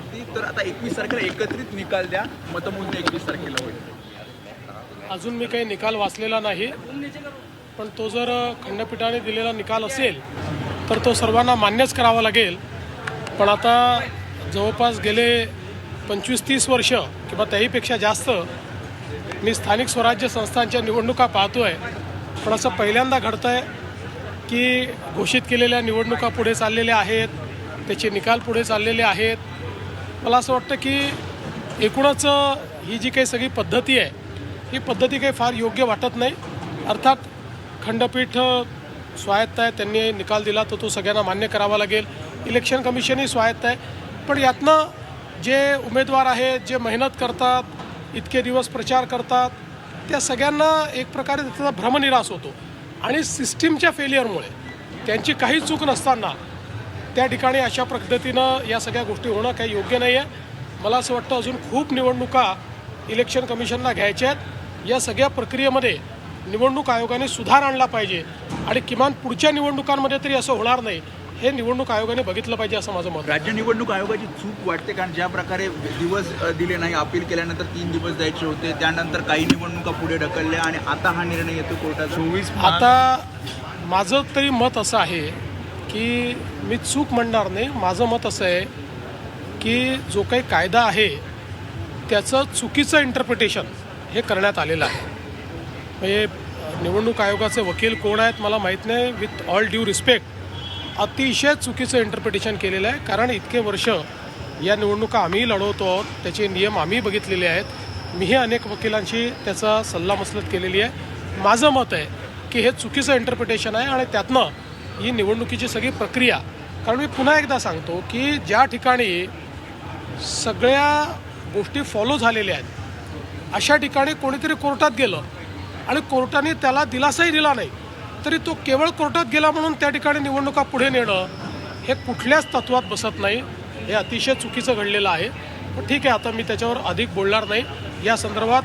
होती, तर आता 21 तारखेला एकत्रित निकाल द्या, मतमोजणी 21 तारखेला होईल. अजून मी काही निकाल वाचलेला नाही, पण तो जर खंडपीठाने दिलेला निकाल असेल तर तो सर्वांना मान्यच करावा लागेल. पण आता जवळपास गेले 25-30 वर्ष किंवा त्याहीपेक्षा जास्त मी स्थानिक स्वराज्य संस्थांच्या निवडणुका पाहतोय. पण असं पहिल्यांदा घडतं आहे की घोषित केलेल्या निवडणुका पुढे चाललेल्या आहेत, त्याचे निकाल पुढे चाललेले आहेत. मला असं वाटतं की एकूणच ही जी काही सगळी पद्धती आहे, ही पद्धती काही फार योग्य वाटत नाही. अर्थात खंडपीठ स्वायत्त आहे, त्यांनी निकाल दिला तर तो सगळ्यांना मान्य करावा लागेल. इलेक्शन कमिशनही स्वायत्त आहे. पण यातनं जे उमेदवार आहेत, जे मेहनत करतात, इतके दिवस प्रचार करतात, त्या सगळ्यांना एक प्रकारे त्याचा भ्रमनिरास होतो. आणि सिस्टीमच्या फेलियरमुळे त्यांची काही चूक नसताना त्या ठिकाणी अशा पद्धतीनं या सगळ्या गोष्टी होणं काही योग्य नाही आहे. मला असं वाटतं अजून खूप निवडणुका इलेक्शन कमिशनला घ्यायच्या आहेत. या सगळ्या प्रक्रियेमध्ये निवडणूक आयोगाने सुधार आणला पाहिजे आणि किमान पुढच्या निवडणुकांमध्ये तरी असं होणार नाही हे निवडणूक आयोगाने बघितलं पाहिजे असं माझं मत. राज्य निवडणूक आयोगाची चूक वाटते, कारण ज्या प्रकारे दिवस दिले नाही, अपील केल्यानंतर 3 दिवस द्यायचे होते, त्यानंतर काही निवडणुका पुढे ढकलल्या आणि आता हा निर्णय येतो कोर्टाचा 24. आता माझं तरी मत असं आहे की मी चूक म्हणणार नाही. माझं मत असं आहे की जो काही कायदा आहे त्याचं चुकीचं इंटरप्रिटेशन हे करण्यात आलेलं आहे. म्हणजे निवडणूक आयोगाचे वकील कोण आहेत मला माहीत नाही. विथ ऑल ड्यू रिस्पेक्ट, अतिशय चुकीचं इंटरप्रिटेशन केलेलं आहे. कारण इतके वर्ष या निवडणुका आम्हीही लढवतो आहोत, त्याचे नियम आम्ही बघितलेले आहेत. मीही अनेक वकिलांशी त्याचा सल्लामसलत केलेली आहे. माझं मत आहे की हे चुकीचं इंटरप्रिटेशन आहे आणि त्यातनं ही निवडणुकीची सगळी प्रक्रिया, कारण मी पुन्हा एकदा सांगतो की ज्या ठिकाणी सगळ्या गोष्टी फॉलो झालेल्या आहेत अशा ठिकाणी कोणीतरी कोर्टात गेलं आणि कोर्टाने त्याला दिलासाही दिला नाही, तरी तो केवळ कोर्टात गेला म्हणून त्या ठिकाणी निवडणुका पुढे नेणं हे कुठल्याच तत्वात बसत नाही. हे अतिशय चुकीचं घडलेलं आहे. पण ठीक आहे, आता मी त्याच्यावर अधिक बोलणार नाही. या संदर्भात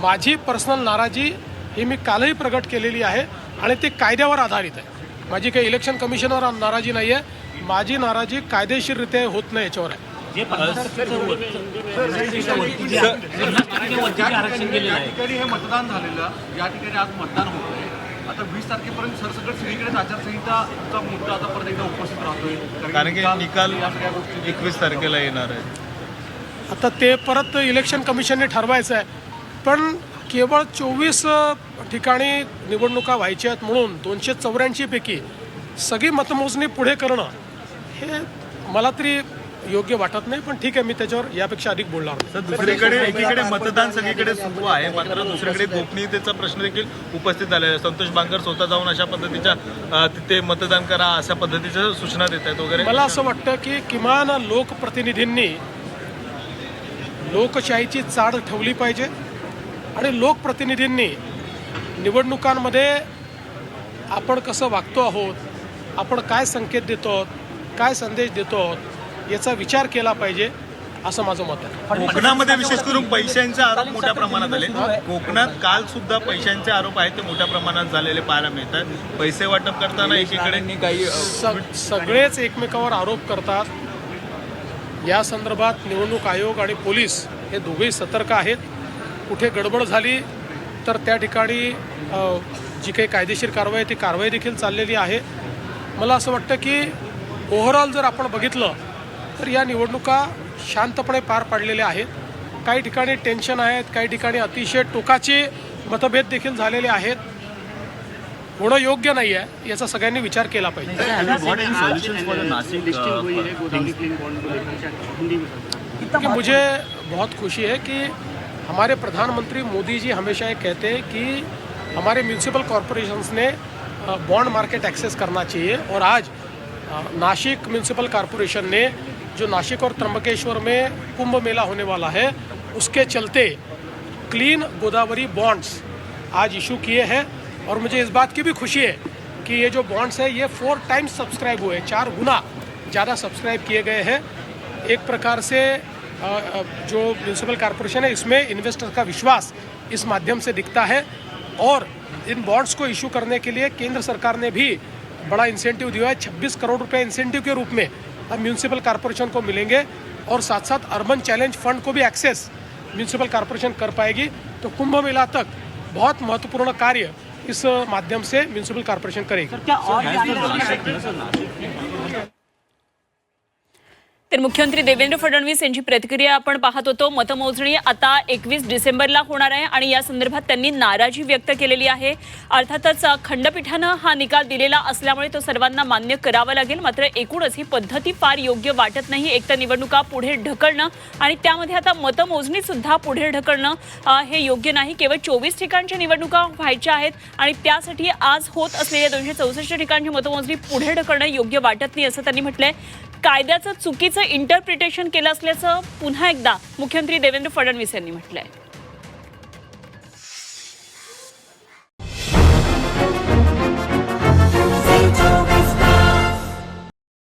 माझी पर्सनल नाराजी ही मी कालही प्रगट केलेली आहे आणि ती कायद्यावर आधारित आहे. माझी काही इलेक्शन कमिशनवर नाराजी नाही आहे. माझी नाराजी कायदेशीररित्या होत नाही याच्यावर आहे. हे मतदान झालेलं, या ठिकाणी आज मतदान होतंय. आता 20 तारखेपर्यंत सरसकट सगळीकडे आचारसंहिताचा मुद्दा आता परत एकदा उपस्थित राहतोय, कारण की निकाल 21 तारखेला येणार आहे. आता ते परत इलेक्शन कमिशनने ठरवायचं आहे. पण केवळ 24 ठिकाणी निवडणुका व्हायच्या आहेत म्हणून 284 पैकी सगळी मतमोजणी पुढे करणं हे मला तरी योग्य वाटत नाही. पण ठीक आहे, मी त्याच्यावर यापेक्षा अधिक बोलणार नाही. सर, दुसरीकडे एकीकडे मतदान सगळीकडे सुरू आहे, मात्र दुसरीकडे गोपनीयतेचा प्रश्न देखील उपस्थित झालेला आहे. संतोष बांगर स्वतः जाऊन अशा पद्धतीच्या तिथे मतदान करा अशा पद्धतीच्या सूचना देत आहेत वगैरे. मला असं वाटतं की किमान लोकप्रतिनिधींनी लोकशाहीची चाड ठेवली पाहिजे आणि लोकप्रतिनिधींनी निवडणुकांमध्ये आपण कसं वागतो आहोत, आपण काय संकेत देतो आहोत, काय संदेश देतो आहोत याचा विचार केला पाहिजे असं माझं मत आहे. कोकणामध्ये विशेष करून पैशांचे आरोप मोठ्या प्रमाणात आले. कोकणात काल सुद्धा पैशांचे आरोप आहेत ते मोठ्या प्रमाणात झालेले पाहायला मिळतात. पैसे वाटप करताना एकीकडे काही सगळेच एकमेकावर आरोप करतात. या संदर्भात निवडणूक आयोग आणि पोलीस हे दोघेही सतर्क आहेत. कुठे गडबड झाली तर त्या ठिकाणी जी काही कायदेशीर कारवाई ती कारवाई देखील चाललेली आहे. मला असं वाटतं की ओव्हरऑल जर आपण बघितलं तर या निवडणुका शांतपणे पार पाडलेल्या आहेत. काही ठिकाणी टेन्शन आहेत, काही ठिकाणी अतिशय टोकाचे मतभेद देखील झालेले आहेत. होणं योग्य नाही आहे, याचा सगळ्यांनी विचार केला पाहिजे. कि मुझे बहुत खुशी है कि हमारे प्रधानमंत्री मोदी जी हमेशा ये कहते हैं कि हमारे म्यूनिसिपल कॉरपोरेशंस ने बॉन्ड मार्केट एक्सेस करना चाहिए. और आज नासिक म्यूनिसिपल कॉरपोरेशन ने जो नासिक और त्र्यंबकेश्वर में कुंभ मेला होने वाला है उसके चलते क्लीन गोदावरी बॉन्ड्स आज इशू किए हैं. और मुझे इस बात की भी खुशी है कि ये जो बॉन्ड्स है ये 4 टाइम्स सब्सक्राइब हुए, 4 गुना ज़्यादा सब्सक्राइब किए गए हैं. एक प्रकार से जो म्यूनिसिपल कॉरपोरेशन है इसमें इन्वेस्टर का विश्वास इस माध्यम से दिखता है. और इन बॉन्ड्स को इशू करने के लिए केंद्र सरकार ने भी बड़ा इंसेंटिव दिया है. 26 करोड़ रुपए इंसेंटिव के रूप में अब म्यूनिसिपल कॉरपोरेशन को मिलेंगे. और साथ साथ अर्बन चैलेंज फंड को भी एक्सेस म्यूनसिपल कॉरपोरेशन कर पाएगी। तो कुंभ मेला तक बहुत महत्वपूर्ण कार्य इस माध्यम से म्यूनसिपल कॉरपोरेशन करेगी। तर मुख्यमंत्री देवेंद्र फडणवीस यांची प्रतिक्रिया आपण पाहत होतो। मतमोजणी आता 21 डिसेंबरला होणार आहे आणि या संदर्भात त्यांनी नाराजी व्यक्त केलेली आहे। अर्थातच खंडपीठानं हा निकाल दिलेला असल्यामुळे तो सर्वांना मान्य करावा लागेल, मात्र एकूणच ही पद्धती फार योग्य वाटत नाही। एक तर निवडणुका पुढे ढकलणं आणि त्यामध्ये आता मतमोजणी सुद्धा पुढे ढकलणं हे योग्य नाही। केवळ 24 ठिकाणच्या निवडणुका व्हायच्या आहेत आणि त्यासाठी आज होत असलेल्या 264 ठिकाणची मतमोजणी पुढे ढकलणं योग्य वाटत नाही असं त्यांनी म्हटलंय। कायद्याचं चुकीचं इंटरप्रिटेशन केलं असल्याचं पुन्हा एकदा मुख्यमंत्री देवेंद्र फडणवीस यांनी म्हटलंय।